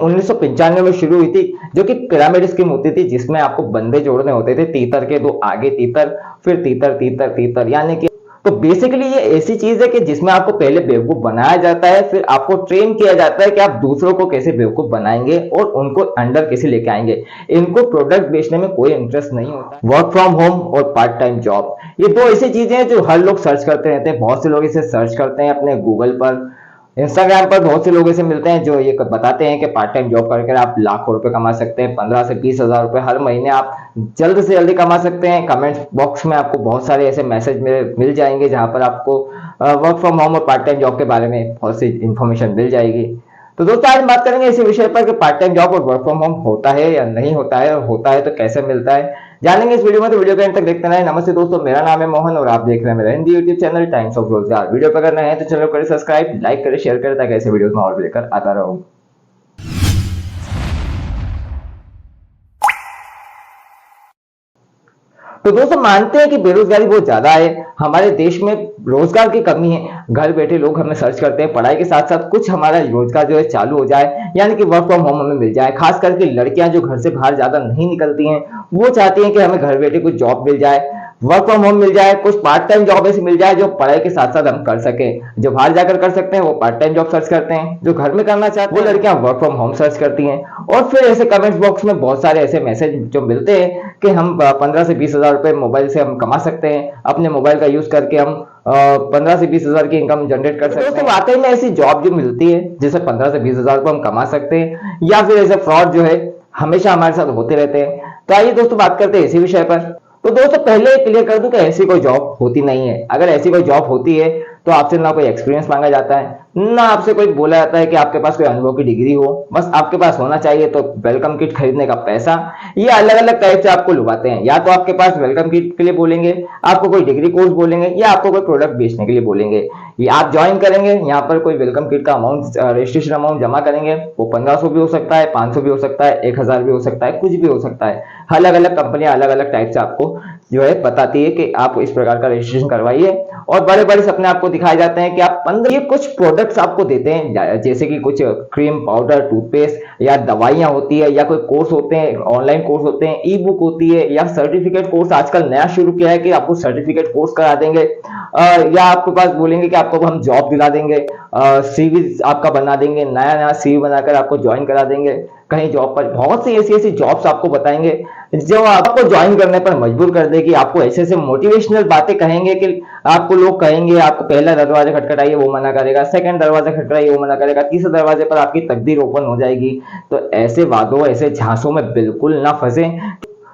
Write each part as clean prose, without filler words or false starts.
1995 में शुरू हुई थी, जो कि पिरामिड स्कीम होती थी, जिसमें आपको बंदे जोड़ने होते थे, तीतर के दो आगे तीतर, फिर तीतर तीतर तीतर, यानी कि तो बेसिकली ये ऐसी चीज है कि जिसमें आपको पहले बेवकूफ बनाया जाता है, फिर आपको ट्रेन किया जाता है कि आप दूसरों को कैसे बेवकूफ बनाएंगे और उनको अंडर कैसे लेके आएंगे। इनको प्रोडक्ट बेचने में कोई इंटरेस्ट नहीं होता। वर्क फ्रॉम होम और पार्ट टाइम जॉब, ये दो ऐसी चीजें हैं जो हर लोग सर्च करते रहते हैं। बहुत से लोग इसे सर्च करते हैं अपने गूगल पर, इंस्टाग्राम पर बहुत से लोग ऐसे मिलते हैं जो ये बताते हैं कि पार्ट टाइम जॉब करके आप लाखों रुपए कमा सकते हैं, 15 से 20 हजार रुपए हर महीने आप जल्द से जल्दी कमा सकते हैं। कमेंट बॉक्स में आपको बहुत सारे ऐसे मैसेज मिल जाएंगे जहां पर आपको वर्क फ्रॉम होम और पार्ट टाइम जॉब के बारे में बहुत सी इंफॉर्मेशन मिल जाएगी। तो दोस्तों आज बात करेंगे इसी विषय पर कि पार्ट टाइम जॉब और वर्क फ्रॉम होम होता है या नहीं होता है, और होता है तो कैसे मिलता है, जानेंगे इस वीडियो में। तो वीडियो के अंत तक देखते रहें। नमस्ते दोस्तों, मेरा नाम है मोहन और आप देख रहे हैं मेरा Hindi YouTube channel times of रोजगार। वीडियो पर अगर नए हैं तो चैनल को करें सब्सक्राइब, लाइक करें, शेयर करें, ताकि ऐसे वीडियोस में और भी लेकर आता रहूं। तो दोस्तों मानते हैं कि बेरोजगारी बहुत ज्यादा है, हमारे देश में रोजगार की कमी है। घर बैठे लोग हमें सर्च करते हैं, पढ़ाई के साथ साथ कुछ हमारा रोजगार जो है चालू हो जाए, यानी कि वर्क फ्रॉम होम हमें मिल जाए। खास करके लड़कियां जो घर से बाहर ज्यादा नहीं निकलती हैं, वो चाहती हैं कि हमें घर बैठे कुछ जॉब मिल जाए, वर्क फ्रॉम होम मिल जाए, कुछ पार्ट टाइम जॉब ऐसी मिल जाए जो पढ़ाई के साथ साथ हम कर सके। जो बाहर जाकर कर सकते हैं वो पार्ट टाइम जॉब सर्च करते हैं, जो घर में करना चाहते हैं वो लड़कियां वर्क फ्रॉम होम सर्च करती हैं। और फिर ऐसे कमेंट्स बॉक्स में बहुत सारे ऐसे मैसेज जो मिलते हैं कि हम 15 से 20 हजार रुपए मोबाइल से हम कमा सकते हैं, अपने मोबाइल का यूज करके हम 15 से 20 हजार की इनकम जनरेट कर सकते हैं। वाकई में ऐसी जॉब जो मिलती है जिससे 15 से 20 हजार रुपए हम कमा सकते हैं, या फिर ऐसे फ्रॉड जो है हमेशा हमारे साथ होते रहते हैं। तो आइए दोस्तों बात करते हैं इसी विषय पर। तो दोस्तों पहले क्लियर कर दूं कि ऐसी कोई जॉब होती नहीं है। अगर ऐसी कोई जॉब होती है तो आपसे ना कोई एक्सपीरियंस मांगा जाता है, ना आपसे कोई बोला जाता है कि आपके पास कोई अनुभव की डिग्री हो। बस आपके पास होना चाहिए तो वेलकम किट खरीदने का पैसा। ये अलग अलग टाइप से आपको लुभाते हैं। या तो आपके पास वेलकम किट के लिए बोलेंगे, आपको कोई डिग्री कोर्स बोलेंगे, या आपको कोई प्रोडक्ट बेचने के लिए बोलेंगे। ये आप ज्वाइन करेंगे, यहाँ पर कोई वेलकम किट का अमाउंट, रजिस्ट्रेशन अमाउंट जमा करेंगे। वो 1500 भी हो सकता है, 500 भी हो सकता है, 1000 भी हो सकता है, कुछ भी हो सकता है। अलग अलग कंपनियां अलग अलग टाइप से आपको जो है बताती है कि आप इस प्रकार का रजिस्ट्रेशन करवाइए, और बड़े बड़े सपने आपको दिखाए जाते हैं कि आप 15 ये कुछ प्रोडक्ट्स आपको देते हैं, जैसे कि कुछ क्रीम, पाउडर, टूथपेस्ट, या दवाइयां होती है, या कोई कोर्स होते हैं, ऑनलाइन कोर्स होते हैं, ई बुक होती है, या सर्टिफिकेट कोर्स आजकल नया शुरू किया है कि आपको सर्टिफिकेट कोर्स करा देंगे, या आपके पास बोलेंगे कि आपको हम जॉब दिला देंगे, सीवी आपका बना देंगे, नया नया सीवी बनाकर आपको ज्वाइन करा देंगे कहीं जॉब पर। बहुत सी ऐसी ऐसी जॉब्स आपको बताएंगे जो आपको ज्वाइन करने पर मजबूर कर देगी। आपको ऐसे ऐसे मोटिवेशनल बातें कहेंगे कि आपको लोग कहेंगे, आपको पहला दरवाजा खटखटाइए वो मना करेगा, सेकंड दरवाजा खटखटाइए वो मना करेगा, तीसरे दरवाजे पर आपकी तकदीर ओपन हो जाएगी। तो ऐसे वादों, ऐसे झांसों में बिल्कुल ना फंसे।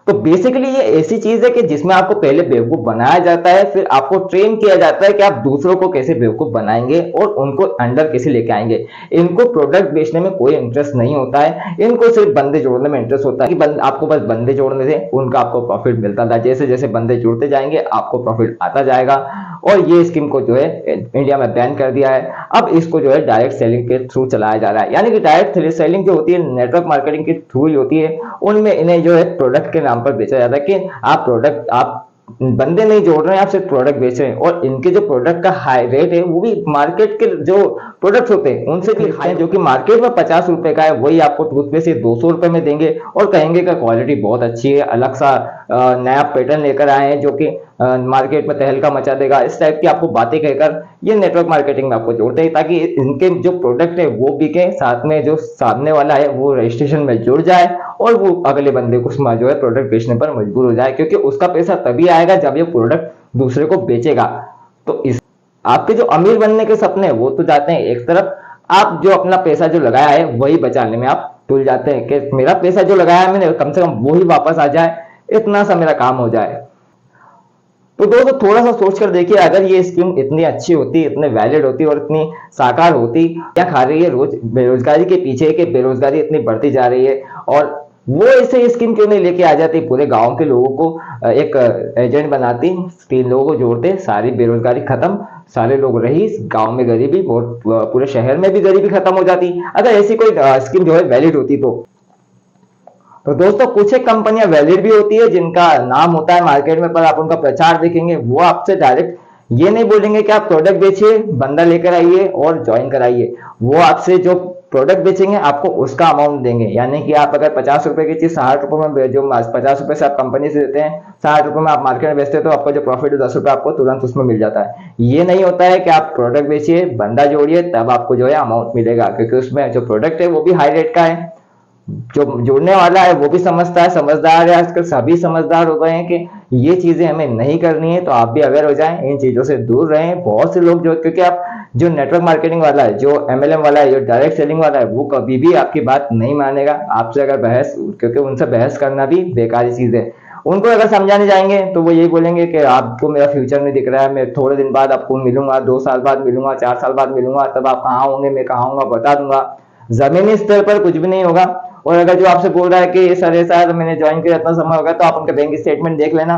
तो बेसिकली ये ऐसी चीज है कि जिसमें आपको पहले बेवकूफ बनाया जाता है, फिर आपको ट्रेन किया जाता है कि आप दूसरों को कैसे बेवकूफ बनाएंगे और उनको अंडर कैसे लेके आएंगे। इनको प्रोडक्ट बेचने में कोई इंटरेस्ट नहीं होता है, इनको सिर्फ बंदे जोड़ने में इंटरेस्ट होता है कि आपको बस बंदे जोड़ने से उनका आपको प्रॉफिट मिलता था। जैसे जैसे बंदे जुड़ते जाएंगे आपको प्रॉफिट आता जाएगा। और ये स्कीम को जो है इंडिया में बैन कर दिया है। अब इसको जो है डायरेक्ट सेलिंग के थ्रू चलाया जा रहा है, यानी कि डायरेक्ट सेलिंग जो होती है नेटवर्क मार्केटिंग के थ्रू ही होती है। उनमें इन्हें जो है प्रोडक्ट के नाम पर बेचा जाता है कि आप प्रोडक्ट, आप बंदे नहीं जोड़ रहे हैं, आप सिर्फ प्रोडक्ट बेच रहे हैं। और इनके जो प्रोडक्ट का हाई रेट है वो भी मार्केट के जो प्रोडक्ट्स होते हैं उनसे भी हाई, जो कि मार्केट में 50 रुपए का है वही आपको टूथपेस्ट 200 रुपए में देंगे, और कहेंगे कि क्वालिटी बहुत अच्छी है, अलग सा नया पैटर्न लेकर आए हैं जो कि मार्केट में तहलका मचा देगा। इस टाइप की आपको बातें कहकर ये नेटवर्क मार्केटिंग में आपको जोड़ते हैं, ताकि इनके जो प्रोडक्ट है वो बिके, साथ में जो सामने वाला है वो रजिस्ट्रेशन में जुड़ जाए और वो अगले बंदे को जो है प्रोडक्ट बेचने पर मजबूर हो जाए, क्योंकि उसका पैसा तभी आएगा जब ये प्रोडक्ट दूसरे को बेचेगा। तो इस आपके जो अमीर बनने के सपने वो तो जाते हैं एक तरफ, आप जो अपना पैसा जो लगाया है वही बचाने में आप तुल जाते हैं कि मेरा पैसा जो लगाया है मैंने कम से कम वो ही वापस आ जाए, इतना सा मेरा काम हो जाए। तो दोस्तों थोड़ा सा सोच कर देखिए, अगर ये स्कीम इतनी अच्छी होती, इतने वैलिड होती और इतनी साकार होती, क्या खा रही है रोज बेरोजगारी के पीछे कि बेरोजगारी इतनी बढ़ती जा रही है, और वो ऐसे स्कीम क्यों नहीं लेके आ जाती, पूरे गांव के लोगों को एक एजेंट बनाती, 3 लोगों को जोड़ते, सारी बेरोजगारी खत्म, सारे लोग रईस, गांव में गरीबी और पूरे शहर में भी गरीबी खत्म हो जाती, अगर ऐसी कोई स्कीम जो है वैलिड होती तो दोस्तों कुछ एक कंपनियां वैलिड भी होती है जिनका नाम होता है मार्केट में, पर आप उनका प्रचार देखेंगे वो आपसे डायरेक्ट ये नहीं बोलेंगे कि आप प्रोडक्ट बेचिए, बंदा लेकर आइए और ज्वाइन कराइए। वो आपसे जो प्रोडक्ट बेचेंगे आपको उसका अमाउंट देंगे, यानी कि आप अगर 50 रुपए की चीज 60 रुपए में जो 50 रुपए से आप कंपनी से देते हैं 60 रुपए में आप मार्केट में बेचते हैं, तो आपका जो प्रॉफिट है 10 रुपए आपको तुरंत उसमें मिल जाता है। ये नहीं होता है कि आप प्रोडक्ट बेचिए, बंदा जोड़िए, तब आपको जो है अमाउंट मिलेगा, क्योंकि उसमें जो प्रोडक्ट है वो भी हाई रेट का है। जो जुड़ने वाला है वो भी समझता है, समझदार है, आजकल सभी समझदार हो गए हैं कि ये चीजें हमें नहीं करनी है। तो आप भी अवेयर हो जाएं, इन चीजों से दूर रहें। बहुत से लोग जो, क्योंकि आप जो नेटवर्क मार्केटिंग वाला है, जो एमएलएम वाला है, जो डायरेक्ट सेलिंग वाला है, वो कभी भी आपकी बात नहीं मानेगा आपसे अगर बहस, क्योंकि उनसे बहस करना भी बेकार चीज है। उनको अगर समझाने जाएंगे तो वो यही बोलेंगे कि आपको मेरा फ्यूचर नहीं दिख रहा है, मैं थोड़े दिन बाद आपको मिलूंगा, 2 साल बाद मिलूंगा, 4 साल बाद मिलूंगा, तब आप कहाँ होंगे, मैं कहाँ होऊंगा बता दूंगा। जमीनी स्तर पर कुछ भी नहीं होगा। और अगर जो आपसे बोल रहा है कि सर ऐसा है तो मैंने ज्वाइन किया इतना समय होगा, तो आप उनके बैंक स्टेटमेंट देख लेना,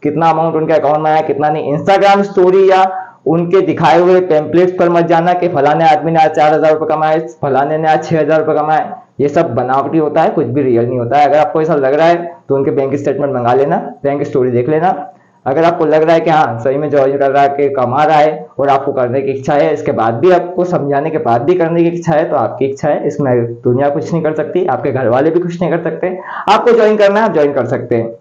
कितना अमाउंट उनके अकाउंट में आया कितना नहीं। इंस्टाग्राम स्टोरी या उनके दिखाए हुए टेम्पलेट्स पर मत जाना कि फलाने आदमी ने आज 4,000 रुपये कमाए, फलाने ने आज 6,000 रुपये कमाए। ये सब बनावटी होता है, कुछ भी रियल नहीं होता है। अगर आपको ऐसा लग रहा है तो उनके बैंक स्टेटमेंट मंगा लेना, बैंक स्टोरी देख लेना। अगर आपको लग रहा है कि हाँ सही में ज्वाइन कर रहा है, कि कमा रहा है और आपको करने की इच्छा है, इसके बाद भी आपको समझाने के बाद भी करने की इच्छा है, तो आपकी इच्छा है, इसमें दुनिया कुछ नहीं कर सकती, आपके घर वाले भी कुछ नहीं कर सकते। आपको ज्वाइन करना है आप ज्वाइन कर सकते हैं।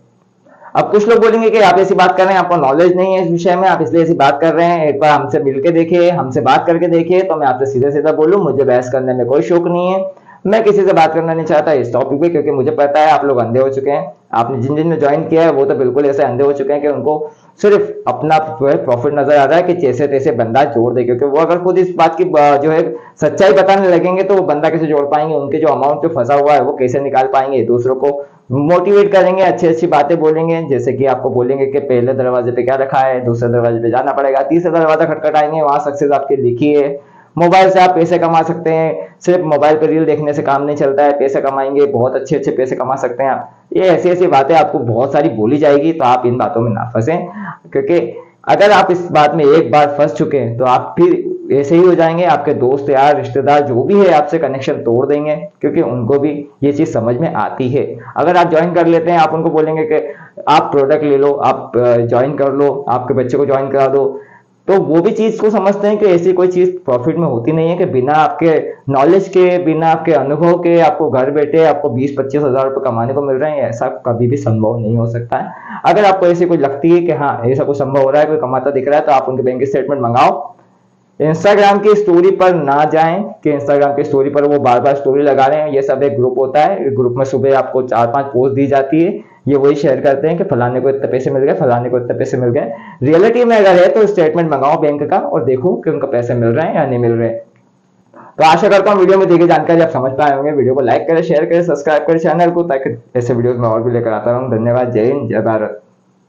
अब कुछ लोग बोलेंगे कि आप ऐसी बात कर रहे हैं, आपको नॉलेज नहीं है इस विषय में, आप इसलिए ऐसी बात कर रहे हैं, एक बार हमसे मिलके देखिए, हमसे बात करके देखिए। तो मैं आपसे सीधे सीधा बोलूं, मुझे बहस करने में कोई शौक नहीं है, मैं किसी से बात करना नहीं चाहता इस टॉपिक पे, क्योंकि मुझे पता है आप लोग अंधे हो चुके हैं। आपने जिन जिन ने ज्वाइन किया है वो तो बिल्कुल ऐसे अंधे हो चुके हैं कि उनको सिर्फ अपना प्रॉफिट नजर आ रहा है कि जैसे तैसे बंदा जोड़ दे, क्योंकि वो अगर खुद इस बात की जो है सच्चाई बताने लगेंगे तो वो बंदा कैसे जोड़ पाएंगे, उनके जो अमाउंट जो फंसा हुआ है वो कैसे निकाल पाएंगे। दूसरों को मोटिवेट करेंगे, अच्छी अच्छी बातें बोलेंगे, जैसे कि आपको बोलेंगे कि पहले दरवाजे पे क्या रखा है, दूसरे दरवाजे पे जाना पड़ेगा, तीसरा दरवाजा खटखटाएंगे, वहां सक्सेस आपकी लिखी है। मोबाइल से आप पैसे कमा सकते हैं, सिर्फ मोबाइल पर रील देखने से काम नहीं चलता है, पैसे कमाएंगे, बहुत अच्छे अच्छे पैसे कमा सकते हैं आप। ये ऐसी ऐसी बातें आपको बहुत सारी बोली जाएगी, तो आप इन बातों में ना फंसे, क्योंकि अगर आप इस बात में एक बार फंस चुके हैं तो आप फिर ऐसे ही हो जाएंगे। आपके दोस्त यार रिश्तेदार जो भी है आपसे कनेक्शन तोड़ देंगे, क्योंकि उनको भी ये चीज समझ में आती है। अगर आप ज्वाइन कर लेते हैं, आप उनको बोलेंगे कि आप प्रोडक्ट ले लो, आप ज्वाइन कर लो, आपके बच्चे को ज्वाइन करा दो, तो वो भी चीज को समझते हैं कि ऐसी कोई चीज प्रॉफिट में होती नहीं है कि बिना आपके नॉलेज के, बिना आपके अनुभव के आपको घर बैठे आपको 20-25 हजार रुपये कमाने को मिल रहे हैं। ऐसा कभी भी संभव नहीं हो सकता है। अगर आपको ऐसी कोई लगती है कि हाँ ऐसा कुछ संभव हो रहा है, कोई कमाता दिख रहा है, तो आप उनके बैंक स्टेटमेंट मंगाओ। इंस्टाग्राम की स्टोरी पर ना जाएं कि इंस्टाग्राम की स्टोरी पर वो बार बार स्टोरी लगा रहे हैं। ये सब एक ग्रुप होता है, ग्रुप में सुबह आपको 4-5 पोस्ट दी जाती है, ये वही शेयर करते हैं कि फलाने को इतने पैसे मिल गए, फलाने को इतने पैसे मिल गए। रियलिटी में अगर है तो स्टेटमेंट मंगाओ बैंक का और देखो कि उनका पैसे मिल रहे हैं या नहीं मिल रहे। तो आशा करता हूँ वीडियो में दी गई जानकारी आप समझ पाए होंगे। वीडियो को लाइक करें, शेयर करें, सब्सक्राइब करें चैनल को, ताकि ऐसे वीडियोस में और भी लेकर आता रहूँ। धन्यवाद। जय हिंद, जय भारत।